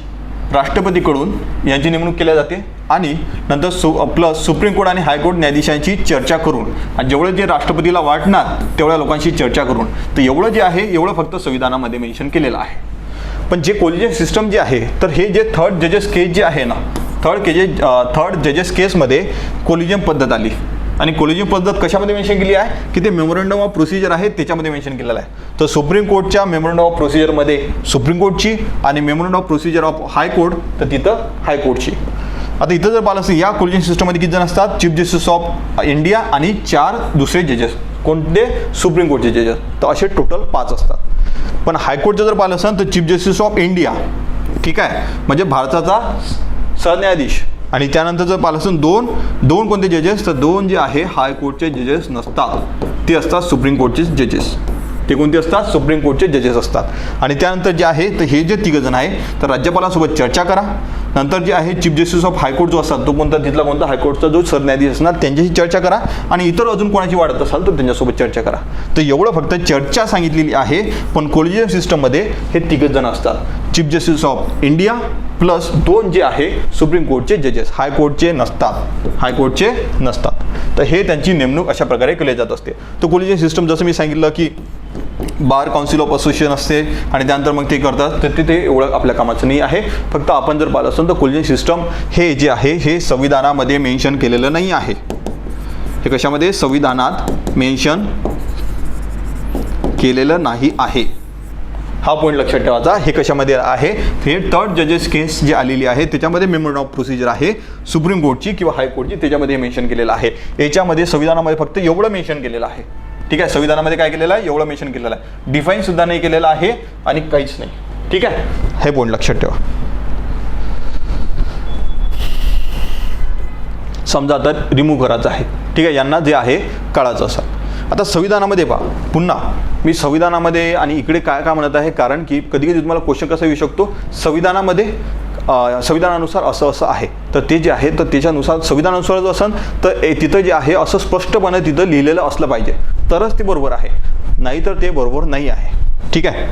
राष्ट्रपतीकडून यांची नेमणूक केली जाते आणि नंतर प्लस सुप्रीम कोर्ट आणि हायकोर्ट न्यायाधीशांची चर्चा करून आणि जेवढं जे राष्ट्रपतीला वाटणार तेवढ्या लोकांशी चर्चा करून, तर एवढं जे आहे एवढं फक्त संविधानामध्ये मेन्शन केलेलं आहे. पण जे कोलिजियम सिस्टम जे आहे तर हे जे थर्ड जजेस केस जे आहे ना, थर्ड जजेस केसमध्ये कोलिजियम पद्धत आली. आणि कोलिजियम पद्धत कशामध्ये मेन्शन केली आहे की ते मेमोरंडम ऑफ प्रोसिजर आहे त्याच्यामध्ये मेन्शन केलेलं आहे. तर सुप्रीम कोर्टच्या मेमोरंडम ऑफ प्रोसिजरमध्ये सुप्रीम कोर्टची आणि memorandum of procedure of high court तर तिथं हायकोर्टची. आता इथं जर पाहिलं असेल या कोलिजियम सिस्टममध्ये किती जण असतात? चीफ जस्टिस ऑफ इंडिया आणि 4 दुसरे जजेस, कोणते? सुप्रीम कोर्टचे जजेस. तर असे टोटल 5 असतात. पण हायकोर्टचं जर पाहिलं असेल तर चीफ जस्टिस ऑफ इंडिया, ठीक आहे, म्हणजे भारताचा सरन्यायाधीश. आणि त्यानंतर जर पाहिलं असेल दोन कोणते जजेस? तर 2 जे आहे हायकोर्टचे जजेस नसतात, ते असतात सुप्रीम कोर्टचे जजेस. ते कोणते असतात? सुप्रीम कोर्टचे जजेस असतात. आणि त्यानंतर जे आहे तर हे जे 3 जण आहे तर राज्यपालासोबत चर्चा करा. नंतर जे आहे चीफ जस्टिस ऑफ हायकोर्ट जो असतात तो कोणता तिथला कोणता हायकोर्टचा जो सरन्यायाधीश असणार त्यांच्याशी चर्चा करा. आणि इतर अजून कोणाची वाढत असाल तर त्यांच्यासोबत चर्चा करा. तर एवढं फक्त चर्चा सांगितलेली आहे. पण कोलिजियम सिस्टममध्ये हे 3 जण असतात, chief justice of India plus 2 जे आहे सुप्रीम कोर्टचे जजेस, हायकोर्टचे नसतात. तर हे त्यांची नेमणूक अशा प्रकारे केली जात असते. तर कोलिजियम सिस्टम जसं मी सांगितलं की बार काउन्सिल ऑफ असोसिएशन असते आणि त्यानंतर मग ते करतात, तर ते एवढं आपल्या कामाचं नाही आहे. फक्त आपण जर पाहिलं असेल तर कोलिजियम सिस्टम हे जे आहे हे संविधानामध्ये मेन्शन केलेलं नाही आहे. हे कशामध्ये? संविधानात मेन्शन केलेलं नाही आहे. हा पॉईंट लक्षात ठेवायचा. हे कशामध्ये आहे? हे थर्ड जजेस केस जे आलेली आहे त्याच्यामध्ये मेमोरंडम ऑफ प्रोसिजर आहे सुप्रीम कोर्टची किंवा हायकोर्टची, त्याच्यामध्ये मेन्शन केलेलं आहे. याच्यामध्ये संविधानामध्ये फक्त एवढं मेन्शन केलेलं आहे. ठीक आहे, संविधानामध्ये काय केलेलं आहे? एवढं मेन्शन केलेलं आहे. डिफाईन सुद्धा नाही केलेलं आहे आणि काहीच नाही. ठीक आहे, हे पॉईंट लक्षात ठेवा. समजा आता रिमूव्ह करायचं आहे, ठीक आहे, यांना जे आहे कळायचं असं. आता संविधानामध्ये पहा, पुन्हा मी संविधानामध्ये आणि इकडे काय काय म्हणत आहे, कारण की कधी कधी तुम्हाला क्वेश्चन कसा येऊ शकतो, संविधानामध्ये संविधानानुसार असं आहे तर ते जे आहे तर त्याच्यानुसार संविधानानुसार जर असेल तर तिथं जे आहे असं स्पष्टपणे तिथं लिहिलेलं असलं पाहिजे तरच ते बरोबर आहे, नाहीतर ते बरोबर नाही आहे. ठीक आहे,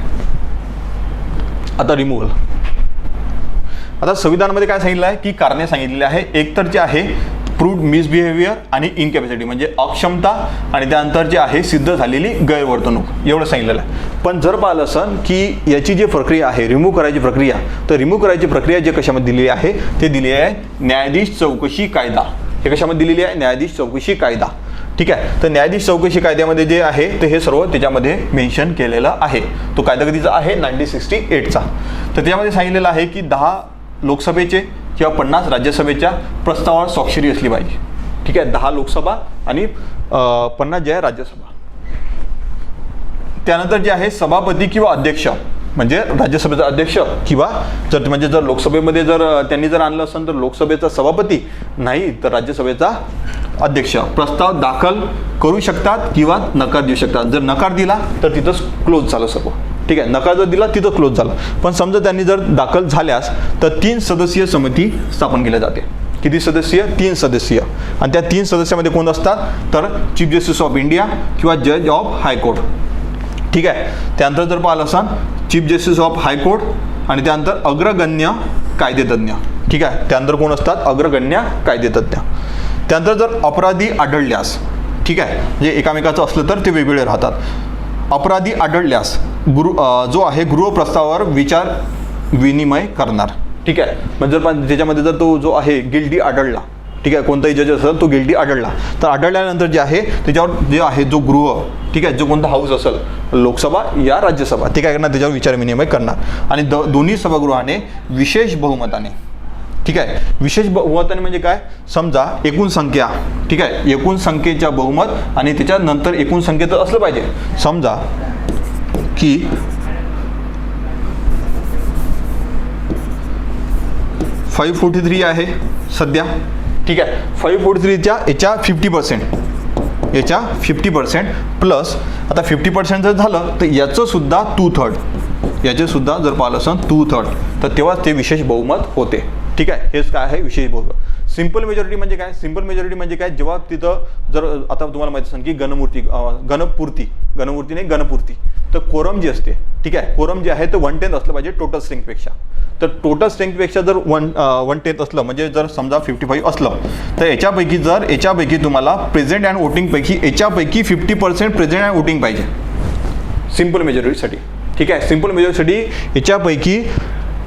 आता रिमूव्हल. आता संविधानामध्ये काय सांगितलं आहे की कारणे सांगितलेली आहे. एक तर जे आहे प्रूव्ड मिसबिहेवियर आणि इनकॅपॅसिटी म्हणजे अक्षमता आणि त्यानंतर जे आहे सिद्ध झालेली गैरवर्तणूक एवढं सांगितलेलं आहे. पण जर पाहिलं असं की याची जी प्रक्रिया आहे रिमूव्ह करायची प्रक्रिया, तर रिमूव्ह करायची प्रक्रिया जे कशामध्ये दिलेली आहे ते दिली आहे न्यायाधीश चौकशी कायदा. हे कशामध्ये दिलेली आहे? न्यायाधीश चौकशी कायदा. ठीक आहे, तर न्यायाधीश चौकशी कायद्यामध्ये जे आहे ते हे सर्व त्याच्यामध्ये मेन्शन केलेलं आहे. तो कायदा कधीचा आहे? 1968चा. तर त्याच्यामध्ये सांगितलेलं आहे की 10 लोकसभेचे किंवा 50 राज्यसभेच्या प्रस्तावावर स्वाक्षरी असली पाहिजे. ठीक आहे, 10 लोकसभा आणि 50 जे आहे राज्यसभा. त्यानंतर जे आहे सभापती किंवा अध्यक्ष म्हणजे राज्यसभेचा अध्यक्ष, किंवा जर म्हणजे जर लोकसभेमध्ये जर त्यांनी जर आणलं असेल तर लोकसभेचा सभापती, नाही तर राज्यसभेचा अध्यक्ष प्रस्ताव दाखल करू शकतात किंवा नकार देऊ शकतात. जर नकार दिला तर तिथंच क्लोज झालं सर्व. ठीक आहे, नकार जर दिला तिथं क्लोज झालं. पण समजा त्यांनी जर दाखल झाल्यास तर 3 सदस्यीय समिती स्थापन केली जाते. किती सदस्यीय? 3 सदस्यीय. आणि त्या 3 सदस्यामध्ये कोण असतात तर चीफ जस्टिस ऑफ इंडिया किंवा जज ऑफ हायकोर्ट. ठीक आहे, त्यानंतर जर पाहिलं असाल चीफ जस्टिस ऑफ हायकोर्ट आणि त्यानंतर अग्रगण्य कायदेतज्ञ. ठीक आहे, त्यानंतर कोण असतात? अग्रगण्य कायदेतज्ञ. त्यानंतर जर अपराधी आढळल्यास, ठीक आहे, म्हणजे एकामेकाचं असलं तर ते वेगवेगळे राहतात. अपराधी आढळल्यास जो आहे गृहप्रस्तावावर विचार विनिमय करणार. ठीक आहे, म्हणजे जर त्याच्यामध्ये जर तो जो आहे गिल्टी आढळला, ठीक आहे, कोणताही जज असेल तो गिल्टी आढळला, तर आढळल्यानंतर जे आहे त्याच्यावर जे आहे जो गृह, ठीक आहे, जो कोणता हाऊस असेल लोकसभा या राज्यसभा, ते काय करणार? त्याच्यावर विचार विनिमय करणार. आणि दोन्ही सभागृहाने विशेष बहुमताने, ठीक आहे, विशेष बहुमताने म्हणजे काय? समजा एकूण संख्या, ठीक आहे, एकूण संख्येच्या बहुमत आणि त्याच्यानंतर एकूण संख्येचं असलं पाहिजे. समजा की 543 आहे सध्या. ठीक आहे, 543च्या याच्या 50% प्लस आता 50% जर झालं तर याचं सुद्धा 2/3, याचे सुद्धा जर पाहिलं असेल 2/3, तर तेव्हाच ते विशेष बहुमत होते. ठीक आहे, हेच काय आहे? विशेष बहुमत. सिंपल मेजॉरिटी म्हणजे काय? सिंपल मेजॉरिटी म्हणजे काय? जेव्हा तिथं जर आता तुम्हाला माहिती असेल की गणपूर्ती, तर कोरम जी असते, ठीक आहे, कोरम जे आहे ते 1/10 असलं पाहिजे टोटल स्ट्रेंथपेक्षा. तर टोटल स्ट्रेंथपेक्षा जर 1/10 असलं, म्हणजे जर समजा 55 असलं, तर याच्यापैकी तुम्हाला प्रेझेंट अँड वोटिंगपैकी याच्यापैकी 50% प्रेझेंट अँड वोटिंग पाहिजे सिंपल मेजॉरिटीसाठी. ठीक आहे, सिंपल मेजॉरिटीसाठी याच्यापैकी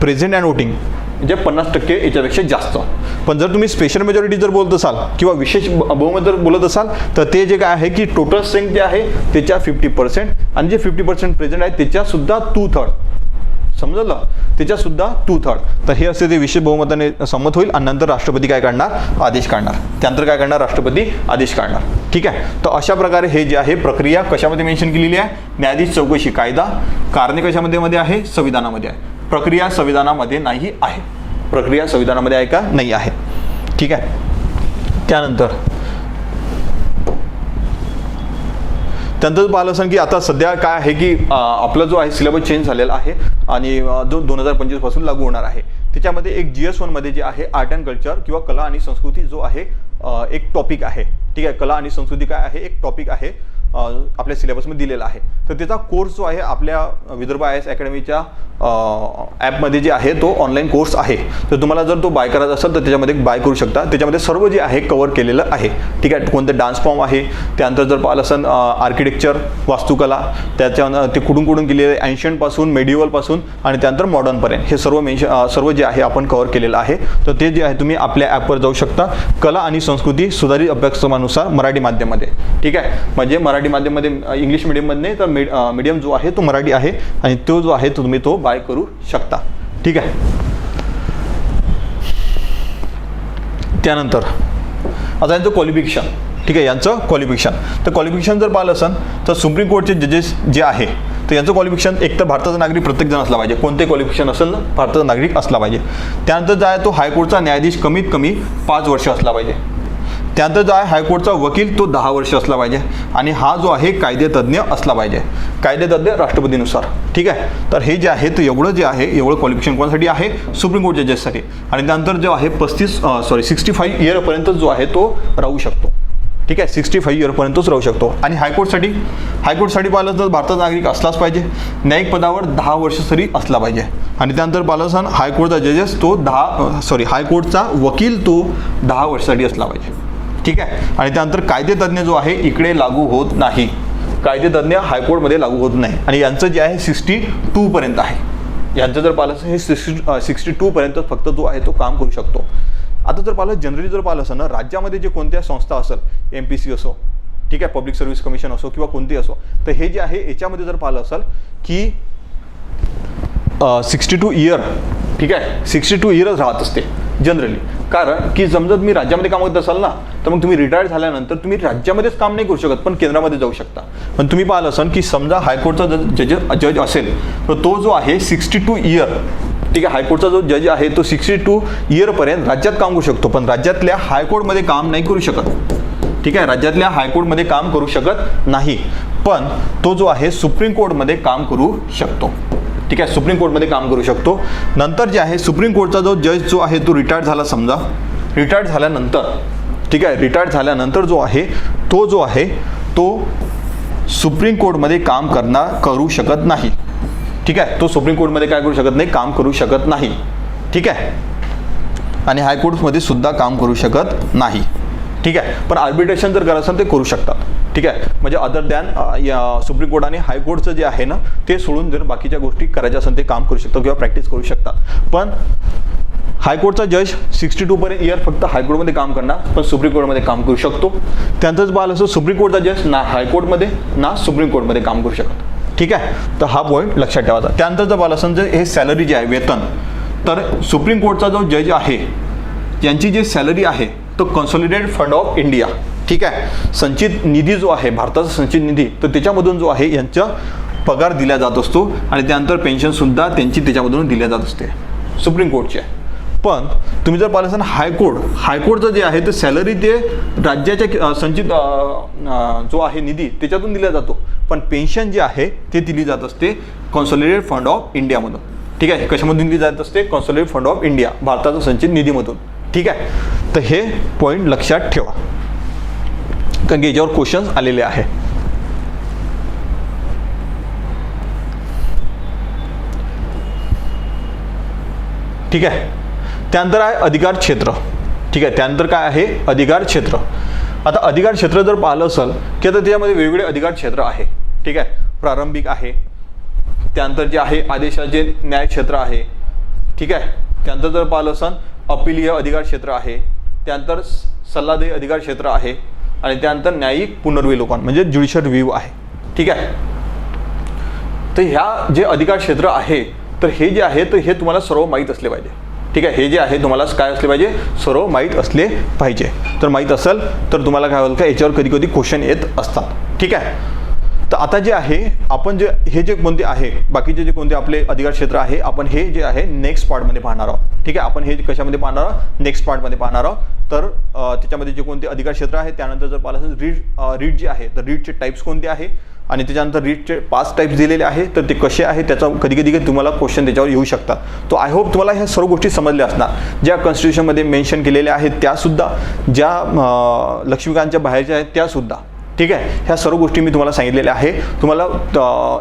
प्रेझेंट अँड वोटिंग म्हणजे 50% याच्यापेक्षा जास्त. पण जर तुम्ही स्पेशल मेजॉरिटी जर बोलत असाल किंवा विशेष बहुमत जर बोलत असाल, तर ते जे काय आहे की टोटल स्ट्रेंथ जे आहे त्याच्या 50% आणि जे 50% प्रेझेंट आहे त्याच्यासुद्धा 2/3, समजलं, त्याच्यासुद्धा 2/3. तर हे असे ते विशेष बहुमताने संमत होईल आणि नंतर राष्ट्रपती काय करणार? आदेश काढणार. त्यानंतर काय करणार? राष्ट्रपती आदेश काढणार. ठीक आहे, तर अशा प्रकारे हे जे आहे प्रक्रिया कशामध्ये मेन्शन केलेली आहे? न्यायाधीश चौकशी कायदा. कारणे कशामध्ये आहे? संविधानामध्ये आहे. प्रक्रिया संविधानामध्ये नाही आहे. प्रक्रिया संविधानामध्ये आहे का? नाही आहे. ठीक आहे, त्यानंतर पाहिलं असेल की आता सध्या काय आहे की आपला जो आहे सिलेबस चेंज झालेला आहे आणि जो 2025 पासून लागू होणार आहे. त्याच्यामध्ये एक GS1 मध्ये जे आहे आर्ट अँड कल्चर किंवा कला आणि संस्कृती जो आहे एक टॉपिक आहे. ठीक आहे, कला आणि संस्कृती काय आहे? एक टॉपिक आहे आपल्या सिलेबसमध्ये दिलेला आहे. तर त्याचा कोर्स जो आहे आपल्या विदर्भ IAS अकॅडमीच्या ॲपमध्ये जे आहे तो ऑनलाईन कोर्स आहे. तर तुम्हाला जर तो बाय करायचा असेल तर त्याच्यामध्ये बाय करू शकता. त्याच्यामध्ये सर्व जे आहे कव्हर केलेलं आहे. ठीक आहे, कोणते डान्स फॉर्म आहे, त्यानंतर जर पाहिलं असेल आर्किटेक्चर, वास्तुकला, त्याच्यानंतर ते कुठून केलेले एन्शियंटपासून मेडिवलपासून आणि त्यानंतर मॉडर्नपर्यंत हे सर्व जे आहे आपण कव्हर केलेलं आहे. तर ते जे आहे तुम्ही आपल्या ॲपवर जाऊ शकता. कला आणि संस्कृती सुधारित अभ्यासक्रमानुसार मराठी माध्यमामध्ये. ठीक आहे, म्हणजे मराठी माध्यमामध्ये इंग्लिश मिडियममध्ये नाही तर मीडियम जो आहे तो मराठी आहे आणि तो जो आहे तो तुम्ही तो बाय करू शकता. ठीक आहे, त्यानंतर आता यांचं क्वालिफिकेशन. ठीक आहे, यांचं क्वालिफिकेशन. तर क्वालिफिकेशन जर पाहिलं असेल तर सुप्रीम कोर्टचे जजेस जे आहे तर यांचं क्वालिफिकेशन एक तर भारताचा नागरिक प्रत्येक जण असला पाहिजे. कोणते क्वालिफिकेशन असेल ना? भारताचा नागरिक असला पाहिजे. त्यानंतर जो आहे तो हायकोर्टचा न्यायाधीश कमीत कमी 5 वर्ष असला पाहिजे. त्यानंतर जो आहे हायकोर्टचा वकील तो 10 वर्ष असला पाहिजे आणि हा जो आहे कायदेतज्ञ असला पाहिजे. कायदेतज्ञ राष्ट्रपतीनुसार. ठीक आहे, तर हे जे आहे तर एवढं जे आहे एवढं क्वालिफिकेशन कोणासाठी आहे? सुप्रीम कोर्ट जजेससाठी. आणि त्यानंतर जो आहे 65 इयरपर्यंत जो आहे तो राहू शकतो. ठीक आहे, 65 इयरपर्यंतच राहू शकतो. आणि हायकोर्टसाठी पाहिलं तर भारताचा नागरिक असलाच पाहिजे. न्यायिक पदावर 10 वर्ष तरी असला पाहिजे. आणि त्यानंतर पाहिलं असेल हायकोर्टचा जजेस तो हायकोर्टचा वकील तो 10 वर्षासाठी असला पाहिजे. ठीक आहे, आणि त्यानंतर कायदेतज्ञ जो आहे इकडे लागू होत नाही. कायदेतज्ञ हायकोर्टमध्ये लागू होत नाही आणि यांचं जे आहे 62 पर्यंत आहे. यांचं जर पाहिलं हे 62 पर्यंत फक्त जो आहे तो काम करू शकतो. आता जर पाहिलं जनरली जर पाहिलं असं ना राज्यामध्ये जे कोणत्या संस्था असेल, MPC असो, ठीक आहे, पब्लिक सर्व्हिस कमिशन असो किंवा कोणती असो, तर हे जे आहे याच्यामध्ये जर पाहिलं असेल की 62 इयर ठीक आहे, 62 इयर्स राहत असते जनरली. कारण की समजा तुम्ही राज्यामध्ये काम करत असाल ना, तर मग तुम्ही रिटायर्ड झाल्यानंतर तुम्ही राज्यामध्येच काम नाही करू शकत, पण केंद्रामध्ये जाऊ शकता. पण तुम्ही पाहिलं असाल की समजा हायकोर्टचा जज असेल तर तो जो आहे 62 इयर, ठीक आहे, हायकोर्टचा जो जज आहे तो 62 इयरपर्यंत राज्यात काम करू शकतो, पण राज्यातल्या हायकोर्टमध्ये काम नाही करू शकत. ठीक आहे, राज्यातल्या हायकोर्टमध्ये काम करू शकत नाही, पण तो जो आहे सुप्रीम कोर्टमध्ये काम करू शकतो. ठीक आहे, सुप्रीम कोर्टमध्ये काम करू शकतो. नंतर जे आहे सुप्रीम कोर्टचा जो जज जो आहे तो रिटायर्ड झाला, समजा रिटायर्ड झाल्यानंतर, ठीक आहे, रिटायर्ड झाल्यानंतर जो आहे तो सुप्रीम कोर्टमध्ये काम करू शकत नाही. ठीक आहे, तो सुप्रीम कोर्टमध्ये काय करू शकत नाही, काम करू शकत नाही. ठीक आहे, आणि हायकोर्टमध्ये सुद्धा काम करू शकत नाही. ठीक आहे, पण आर्बिट्रेशन जर करायचं असेल ते करू शकतात. ठीक आहे, म्हणजे अदर दॅन सुप्रीम कोर्ट आणि हायकोर्टचं जे आहे ना ते सोडून जर बाकीच्या गोष्टी करायच्या असेल ते काम करू शकतात किंवा प्रॅक्टिस करू शकतात. पण हायकोर्टचा जज 62 इयर फक्त हायकोर्टमध्ये काम करणार, पण सुप्रीम कोर्टमध्ये काम करू शकतो. त्यानंतर पाहिलं असं सुप्रीम कोर्टचा जज ना हायकोर्टमध्ये ना सुप्रीम कोर्टमध्ये काम करू शकत. ठीक आहे, तर हा पॉईंट लक्षात ठेवायचा. त्यानंतर जर पाहिलं असं हे सॅलरी जे आहे वेतन, तर सुप्रीम कोर्टचा जो जज आहे यांची जी सॅलरी आहे तो कन्सॉलिडेटेड फंड ऑफ इंडिया, ठीक आहे, संचित निधी जो आहे भारताचा संचित निधी, तर त्याच्यामधून जो आहे यांचा पगार दिला जात असतो आणि त्यानंतर पेन्शनसुद्धा त्यांची त्याच्यामधून दिल्या जात असते सुप्रीम कोर्टची. पण तुम्ही जर पाहिलं असेल हायकोर्टचं जे आहे ते सॅलरी ते राज्याच्या संचित जो आहे निधी त्याच्यातून दिला जातो, पण पेन्शन जे आहे ते दिली जात असते कन्सॉलिडेटेड फंड ऑफ इंडियामधून. ठीक आहे, कशामधून दिली जात असते, कन्सॉलिडेटेड फंड ऑफ इंडिया, भारताचा संचित निधीमधून. ठीक आहे, तर हे पॉईंट लक्षात ठेवा कारण की याच्यावर क्वेश्चन्स आलेले आहे. ठीक आहे, त्यानंतर आहे अधिकार क्षेत्र. ठीक आहे, त्यानंतर काय आहे अधिकार क्षेत्र. आता अधिकार क्षेत्र जर पाहिलं असेल की आता त्याच्यामध्ये वेगवेगळे अधिकार क्षेत्र आहे. ठीक आहे, प्रारंभिक आहे, त्यानंतर जे आहे आदेशाचे न्याय क्षेत्र आहे. ठीक आहे, त्यानंतर जर पाहिलं असेल अपिलीय अधिकार क्षेत्र आहे, त्यानंतर सल्लादेय अधिकार क्षेत्र आहे आणि त्यानंतर न्यायिक पुनर्विलोकन म्हणजे ज्युडिशियल रिव्ह्यू आहे. ठीक आहे, तर ह्या जे अधिकार क्षेत्र आहे तर हे जे आहे तर हे तुम्हाला सर्व माहीत असले पाहिजे. ठीक आहे, हे जे आहे तुम्हाला काय असले पाहिजे, सर्व माहीत असले पाहिजे. तर माहीत असेल तर तुम्हाला काय होईल का याच्यावर कधी कधी क्वेश्चन येत असतात. ठीक आहे, तर आता जे आहे आपण जे हे जे कोणते आहे बाकीचे जे कोणते आपले अधिकार क्षेत्र आहे आपण हे जे आहे नेक्स्ट पार्टमध्ये पाहणार आहोत. ठीक आहे, आपण हे कशामध्ये पाहणार आहोत, नेक्स्ट पार्टमध्ये पाहणार आहोत. तर त्याच्यामध्ये जे कोणते अधिकार क्षेत्र आहे त्यानंतर जर पाहिलं असेल रीड जे आहे तर रीडचे टाईप्स कोणते आहे आणि त्याच्यानंतर रीडचे 5 टाईप्स दिलेले आहे तर ते कसे आहे त्याचा कधी कधी तुम्हाला क्वेश्चन त्याच्यावर येऊ शकतात. तो आय होप तुम्हाला ह्या सर्व गोष्टी समजल्या असणार. ज्या कॉन्स्टिट्यूशनमध्ये मेन्शन केलेल्या आहेत त्यासुद्धा, ज्या लक्ष्मीकांतच्या बाहेरच्या आहेत त्यासुद्धा. ठीक आहे, ह्या सर्व गोष्टी मी तुम्हाला सांगितलेल्या आहे. तुम्हाला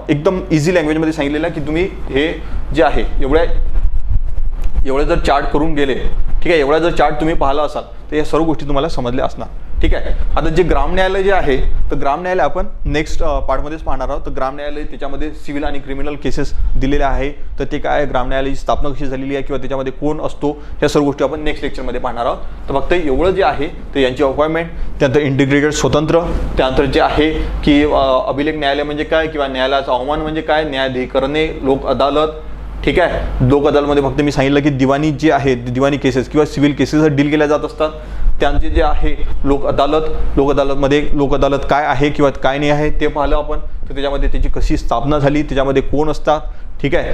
एकदम इझी लँग्वेजमध्ये सांगितलेलं आहे की तुम्ही हे जे आहे एवढे जर चार्ट करून गेले, ठीक आहे, एवढा जर चार्ट तुम्ही पाहिला असाल तर या सर्व गोष्टी तुम्हाला समजल्या असणार. ठीक आहे, आता जे ग्राम न्यायालय जे आहे तर ग्राम न्यायालय आपण नेक्स्ट पार्टमध्येच पाहणार आहोत. तर ग्राम न्यायालय त्याच्यामध्ये सिव्हिल आणि क्रिमिनल केसेस दिलेल्या आहे. तर ते काय ग्राम न्यायालयाची स्थापना कशी झालेली आहे किंवा त्याच्यामध्ये कोण असतो ह्या सर्व गोष्टी आपण नेक्स्ट लेक्चरमध्ये पाहणार आहोत. तर फक्त एवढं जे आहे तर यांची अपॉइंटमेंट, त्यानंतर इंटिग्रेटेड स्वतंत्र, त्यानंतर जे आहे की अभिलेख न्यायालय म्हणजे काय किंवा न्यायालयाचा अवमान म्हणजे काय, न्यायाधिकरणे, लोक अदालत. ठीक आहे, लोक अदालतमध्ये फक्त मी सांगितलं की दिवाणी जे आहे दिवाणी केसेस किंवा सिव्हिल केसेस डील केल्या जात असतात. त्यांचे जे आहे लोक अदालतमध्ये लोक अदालत काय आहे किंवा काय नाही आहे ते पाहिलं आपण. तर त्याच्यामध्ये त्याची कशी स्थापना झाली, त्याच्यामध्ये कोण असतात. ठीक आहे,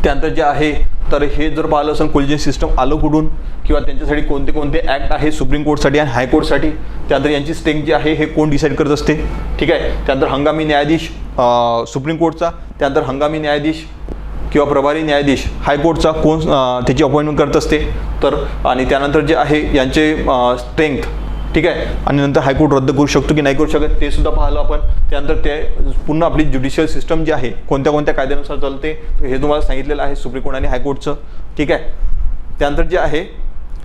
त्यानंतर जे आहे तर हे जर पाहिलं असेल कोलिजन सिस्टम आलं कुठून किंवा त्यांच्यासाठी कोणते कोणते ॲक्ट आहे सुप्रीम कोर्टसाठी आणि हायकोर्टसाठी. त्यानंतर यांची स्ट्रेंथ जी आहे हे कोण डिसाईड करत असते. ठीक आहे, त्यानंतर हंगामी न्यायाधीश सुप्रीम कोर्टचा, त्यानंतर हंगामी न्यायाधीश किंवा प्रभारी न्यायाधीश हायकोर्टचा कोण त्याची अपॉइंटमेंट करत असते. तर आणि त्यानंतर जे आहे यांचे स्ट्रेंथ. ठीक आहे, आणि नंतर हायकोर्ट रद्द करू शकतो की नाही करू शकत ते सुद्धा पाहिलं आपण. त्यानंतर ते पुन्हा आपली ज्युडिशियल सिस्टम जी आहे कोणत्या कोणत्या कायद्यानुसार चालते हे तुम्हाला सांगितलेलं आहे सुप्रीम कोर्ट आणि हायकोर्टचं. ठीक आहे, त्यानंतर जे आहे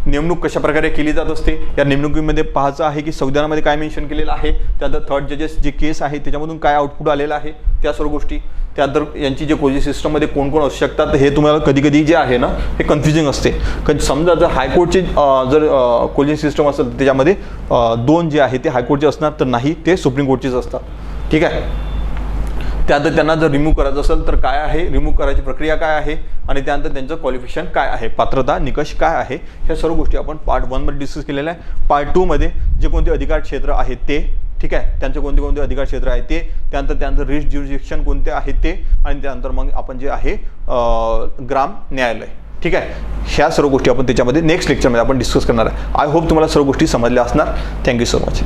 नेमणूक कशा प्रकारे केली जात असते. या नेमणुकीमध्ये पाहायचं आहे की संविधानामध्ये काय मेन्शन केलेलं आहे. त्यानंतर थर्ड जजेस जे केस आहे त्याच्यामधून काय आउटपुट आलेलं आहे त्या सर्व गोष्टी. त्यानंतर यांची जे कोलिजन सिस्टममध्ये कोण कोण असू शकतात हे तुम्हाला कधी कधी जे आहे ना हे कन्फ्युजिंग असते. कारण समजा जर हायकोर्टचे जर कोलिजन सिस्टम असेल त्याच्यामध्ये 2 जे आहे ते हायकोर्टचे असणार तर नाही ते सुप्रीम कोर्टचेच असतात. ठीक आहे, त्यानंतर त्यांना जर रिमूव्ह करायचं असेल तर काय आहे, रिमूव्ह करायची प्रक्रिया काय आहे, आणि त्यानंतर त्यांचं क्वालिफिकेशन काय आहे, पात्रता निकष काय आहे, ह्या सर्व गोष्टी आपण पार्ट 1 मध्ये डिस्कस केलेल्या आहे. पार्ट 2 मध्ये जे कोणते अधिकार क्षेत्र आहेत ते, ठीक आहे, त्यांचे कोणते कोणते अधिकार क्षेत्र आहेत ते, त्यानंतर रिस्ट ज्युरिडिक्शन कोणते आहेत ते, आणि त्यानंतर मग आपण जे आहे ग्राम न्यायालय, ठीक आहे, ह्या सर्व गोष्टी आपण त्याच्यामध्ये नेक्स्ट लेक्चरमध्ये आपण डिस्कस करणार आहे. आय होप तुम्हाला सर्व गोष्टी समजल्या असणार. Thank you so much.